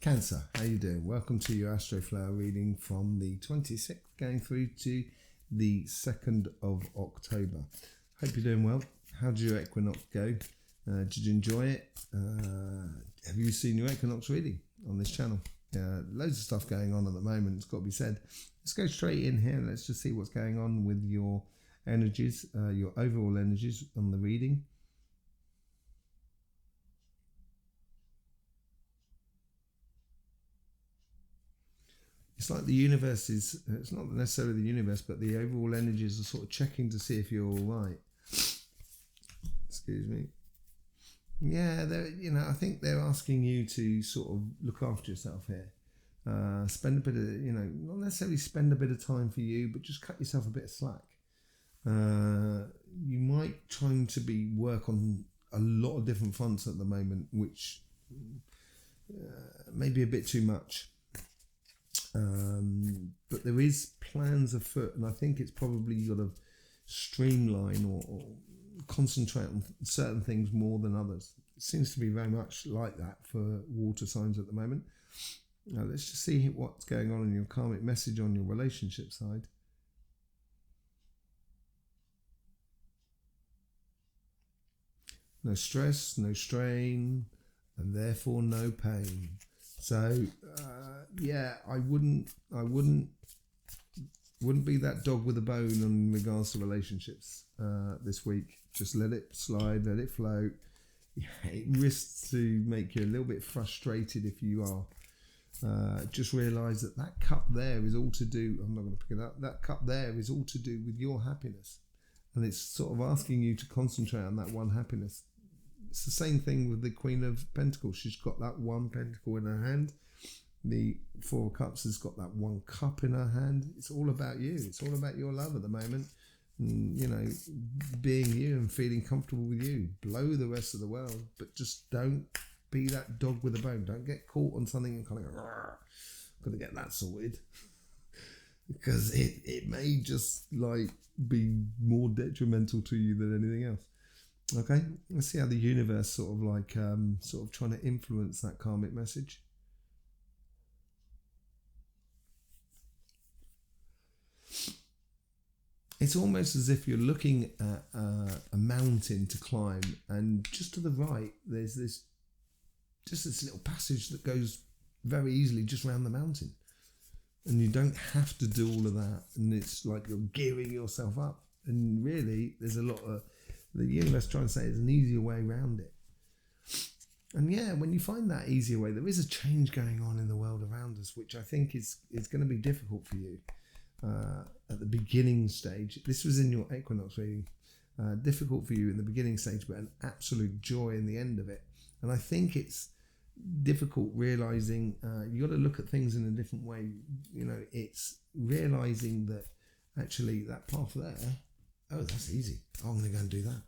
Cancer, how you doing? Welcome to your Astroflower reading from the 26th going through to the 2nd of October. Hope you're doing well. How did your equinox go? Did you enjoy it? Have you seen your equinox reading on this channel? Loads of stuff going on at the moment, it's got to be said. Let's go straight in here and let's just see what's going on with your energies, your overall energies on the reading. It's like the universe is, it's not necessarily the universe, but the overall energies are sort of checking to see if you're all right. Excuse me. Yeah, I think they're asking you to sort of look after yourself here. Spend a bit of, not necessarily spend a bit of time for you, but just cut yourself a bit of slack. You might try to work on a lot of different fronts at the moment, which may be a bit too much. But there is plans afoot, and I think it's probably you got to streamline or concentrate on certain things more than others. It seems to be very much like that for water signs at the moment. Now let's just see what's going on in your karmic message on your relationship side. No stress, no strain, and therefore no pain. So yeah, I wouldn't be that dog with a bone in regards to relationships this week. Just let it slide, let it float. Yeah, it risks to make you a little bit frustrated if you are. Just realise that cup there is all to do. I'm not going to pick it up. That cup there is all to do with your happiness, and it's sort of asking you to concentrate on that one happiness. It's the same thing with the Queen of Pentacles. She's got that one pentacle in her hand. The Four of Cups has got that one cup in her hand. It's all about you. It's all about your love at the moment. And, being you and feeling comfortable with you. Blow the rest of the world, but just don't be that dog with a bone. Don't get caught on something and kind of go, got to get that sorted. Because it may just be more detrimental to you than anything else. Okay, let's see how the universe sort of trying to influence that karmic message. It's almost as if you're looking at a mountain to climb, and just to the right there's this little passage that goes very easily just around the mountain, and you don't have to do all of that, and it's like you're gearing yourself up, and really there's a lot of the universe trying to say there's an easier way around it. And yeah, when you find that easier way, there is a change going on in the world around us, which I think is going to be difficult for you at the beginning stage. This was in your equinox reading. Difficult for you in the beginning stage, but an absolute joy in the end of it. And I think it's difficult realizing you got to look at things in a different way. It's realizing that actually that path there, oh, that's easy. I'm going to go and do that.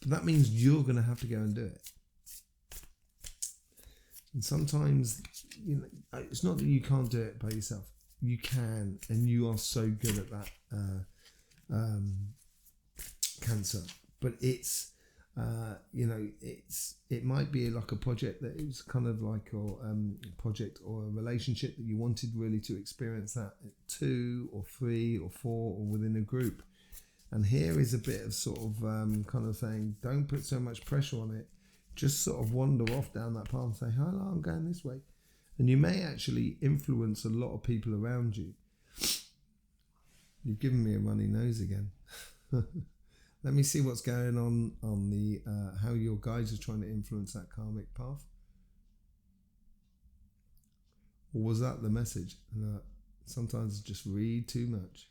But that means you're going to have to go and do it. And sometimes, it's not that you can't do it by yourself. You can, and you are so good at that, Cancer. But it's, it might be like a project that is kind of like a project or a relationship that you wanted really to experience that at 2 or 3 or 4 or within a group. And here is a bit of sort of kind of saying, don't put so much pressure on it. Just sort of wander off down that path and say, hello, I'm going this way. And you may actually influence a lot of people around you. You've given me a runny nose again. Let me see what's going on the how your guides are trying to influence that karmic path. Or was that the message? Sometimes just read too much.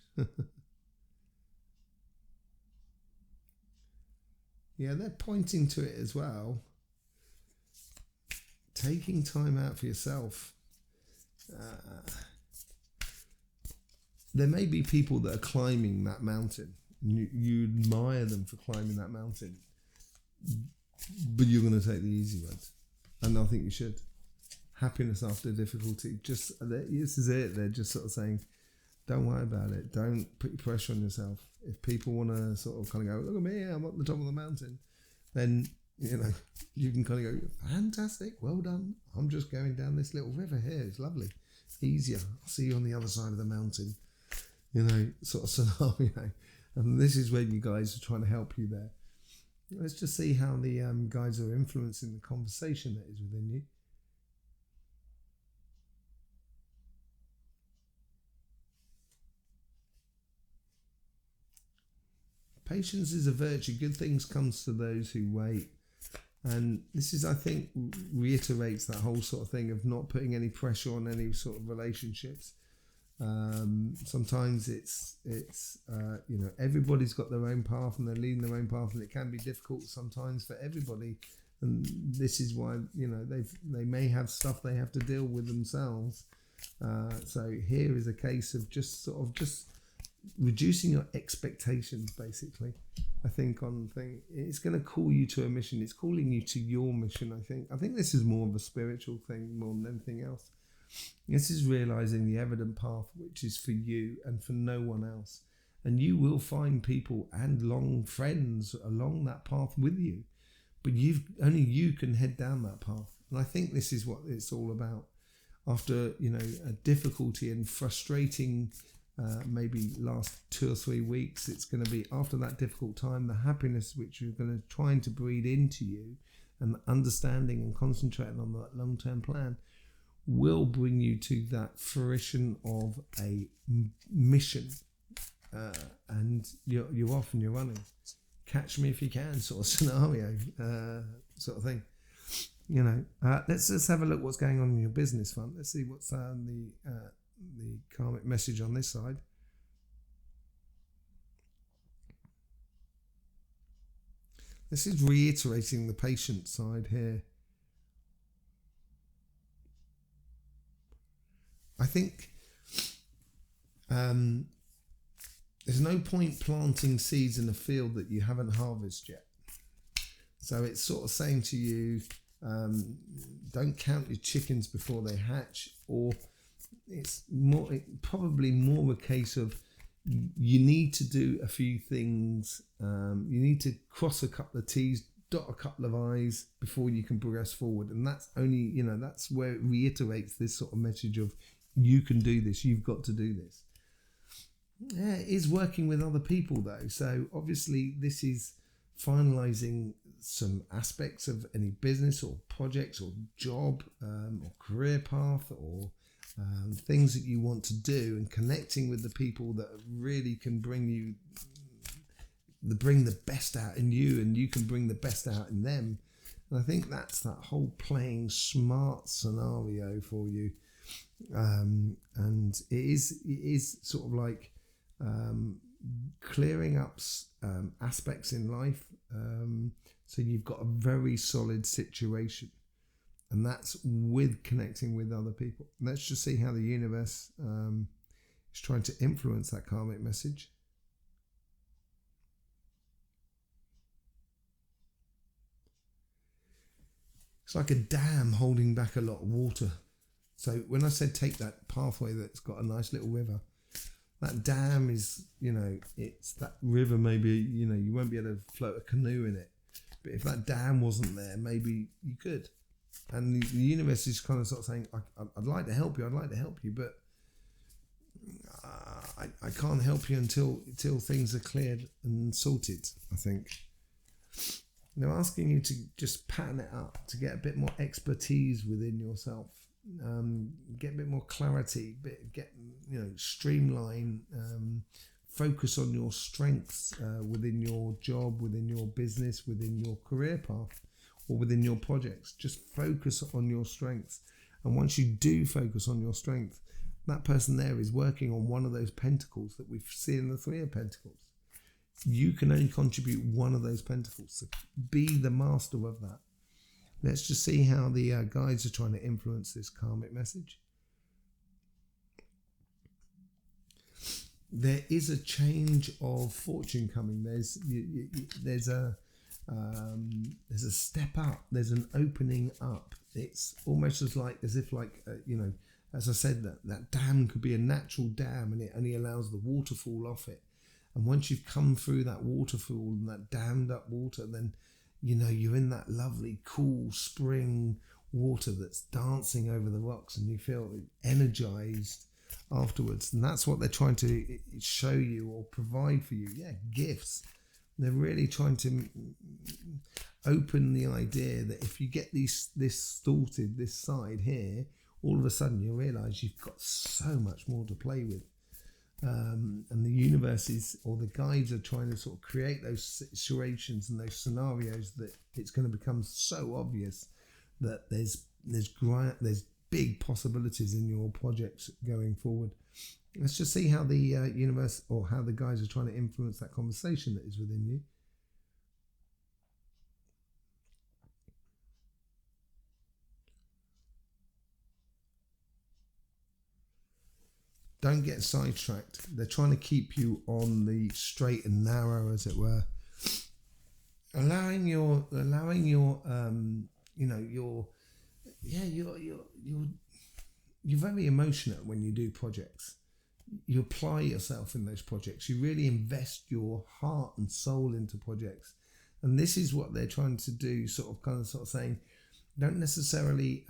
Yeah, they're pointing to it as well. Taking time out for yourself. There may be people that are climbing that mountain. You admire them for climbing that mountain. But you're going to take the easy road. And I think you should. Happiness after difficulty. This is it. They're just sort of saying, don't worry about it. Don't put pressure on yourself. If people want to sort of kind of go, look at me, I'm at the top of the mountain, then You know, you can kind of go, fantastic, well done. I'm just going down this little river here. It's lovely. Easier. I'll see you on the other side of the mountain. You know, sort of scenario. And this is where you guys are trying to help you there. Let's just see how the guides are influencing the conversation that is within you. Patience is a virtue. Good things comes to those who wait. And this is, I think, reiterates that whole sort of thing of not putting any pressure on any sort of relationships. Sometimes it's you know, everybody's got their own path and they're leading their own path, and it can be difficult sometimes for everybody. And this is why, you know, they may have stuff they have to deal with themselves. So here is a case of just reducing your expectations, basically. I think on thing, it's going to call you to a mission. It's calling you to your mission. I think this is more of a spiritual thing more than anything else. This is realizing the evident path, which is for you and for no one else. And you will find people and long friends along that path with you, but only you can head down that path. And I think this is what it's all about. After, you know, a difficulty and frustrating maybe last 2 or 3 weeks, it's going to be after that difficult time, the happiness which you're going to trying to breed into you, and understanding and concentrating on that long-term plan will bring you to that fruition of a mission. And you're off and you're running. Catch me if you can sort of scenario, sort of thing. You know, let's just have a look what's going on in your business front. Let's see what's the karmic message on this side. This is reiterating the patient side here. I think there's no point planting seeds in a field that you haven't harvested yet. So it's sort of saying to you, don't count your chickens before they hatch, or it's probably more a case of you need to do a few things. You need to cross a couple of T's, dot a couple of I's before you can progress forward. And that's only, you know, that's where it reiterates this sort of message of you can do this, you've got to do this. Yeah, it is working with other people though. So obviously this is finalizing some aspects of any business or projects or job or career path or things that you want to do, and connecting with the people that really can bring the best out in you, and you can bring the best out in them. And I think that's that whole playing smart scenario for you. And it is sort of like clearing up aspects in life, so you've got a very solid situation, and that's with connecting with other people. Let's just see how the universe is trying to influence that karmic message. It's like a dam holding back a lot of water. So when I said take that pathway that's got a nice little river, that dam is, you know, it's that river. Maybe, you know, you won't be able to float a canoe in it, but if that dam wasn't there, maybe you could. And the universe is kind of sort of saying, I'd like to help you, but I can't help you until things are cleared and sorted, I think. They're asking you to just pattern it up, to get a bit more expertise within yourself, get a bit more clarity, streamline, focus on your strengths within your job, within your business, within your career path, or within your projects. Just focus on your strengths. And once you do focus on your strength, that person there is working on one of those pentacles that we've seen in the Three of Pentacles. You can only contribute one of those pentacles. So be the master of that. Let's just see how the guides are trying to influence this karmic message. There is a change of fortune coming. There's a step up. There's an opening up. It's almost as if as I said, that dam could be a natural dam, and it only allows the waterfall off it. And once you've come through that waterfall and that dammed up water, then you're in that lovely cool spring water that's dancing over the rocks, and you feel energized afterwards. And that's what they're trying to show you or provide for you. Yeah, gifts. They're really trying to open the idea that if you get this distorted, this side here, all of a sudden you realise you've got so much more to play with. And the universe or the guides are trying to sort of create those situations and those scenarios that it's going to become so obvious that there's big possibilities in your projects going forward. Let's just see how the universe or how the guides are trying to influence that conversation that is within you. Don't get sidetracked. They're trying to keep you on the straight and narrow, as it were. You're very emotional when you do projects. You apply yourself in those projects. You really invest your heart and soul into projects. And this is what they're trying to do, sort of saying, don't necessarily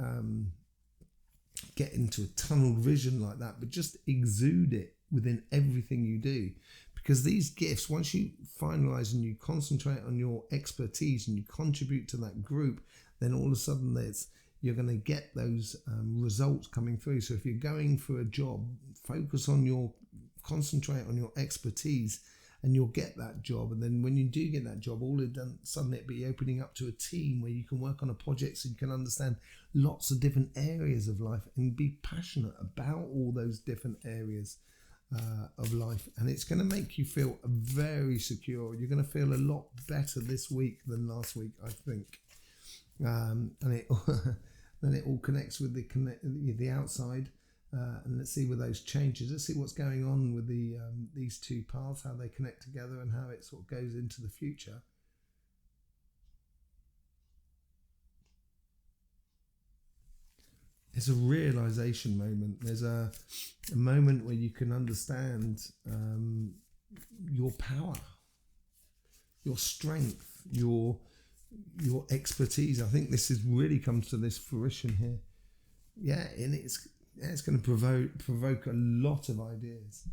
get into a tunnel vision like that, but just exude it within everything you do. Because these gifts, once you finalize and you concentrate on your expertise and you contribute to that group, then all of a sudden you're going to get those results coming through. So if you're going for a job, concentrate on your expertise, and you'll get that job. And then when you do get that job, all of a sudden it'll be opening up to a team where you can work on a project, so you can understand lots of different areas of life and be passionate about all those different areas of life. And it's going to make you feel very secure. You're going to feel a lot better this week than last week, I think. And it then it all connects with the outside. And let's see with those changes. Let's see what's going on with these two paths, how they connect together, and how it sort of goes into the future. It's a realization moment. There's a moment where you can understand your power, your strength, your expertise. I think this really comes to this fruition here. Yeah, and it's going to provoke a lot of ideas.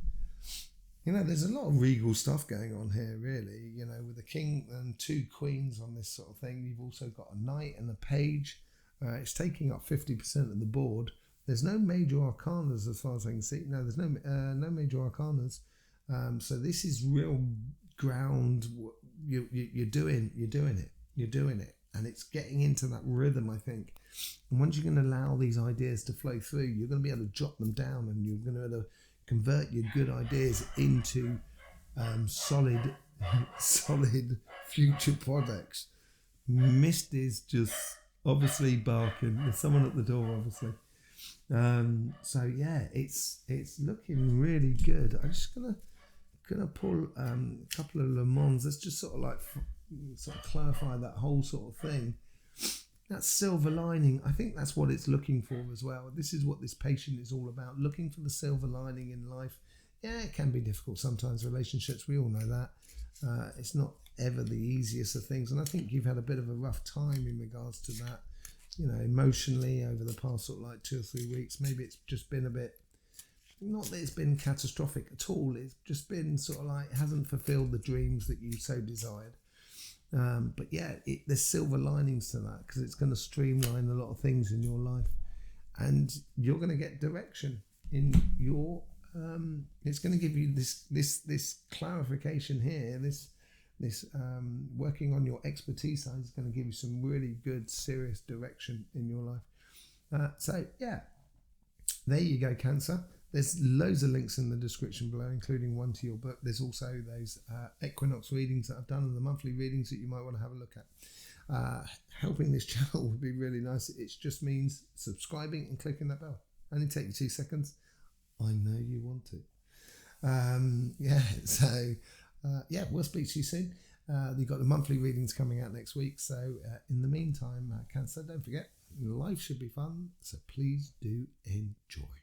There's a lot of regal stuff going on here, really. With a king and two queens on this sort of thing. You've also got a knight and a page. It's taking up 50% of the board. There's no major arcanas as far as I can see. No, there's no major arcanas. So this is real ground. You're doing it. And it's getting into that rhythm, I think. And once you can allow these ideas to flow through, you're going to be able to jot them down, and you're going to be able to convert your good ideas into solid future products. Mist is just obviously barking. There's someone at the door, obviously. So yeah, it's looking really good. I'm just gonna pull a couple of Le Mans. Let's just sort of clarify that whole sort of thing. That silver lining, I think that's what it's looking for as well. This is what this patient is all about, looking for the silver lining in life. Yeah, it can be difficult sometimes, relationships, we all know that. It's not ever the easiest of things, and I think you've had a bit of a rough time in regards to that, emotionally over the past sort of like 2 or 3 weeks. Maybe it's just been a bit, not that it's been catastrophic at all, it's just been sort of like, hasn't fulfilled the dreams that you so desired. But yeah, there's silver linings to that, because it's going to streamline a lot of things in your life, and you're going to get direction in your. It's going to give you this clarification here. This working on your expertise side is going to give you some really good, serious direction in your life. So yeah, there you go, Cancer. There's loads of links in the description below, including one to your book. There's also those equinox readings that I've done, and the monthly readings that you might want to have a look at. Helping this channel would be really nice. It just means subscribing and clicking that bell. Only take you 2 seconds. I know you want to. We'll speak to you soon. You've got the monthly readings coming out next week. So in the meantime, Cancer, don't forget, life should be fun. So please do enjoy.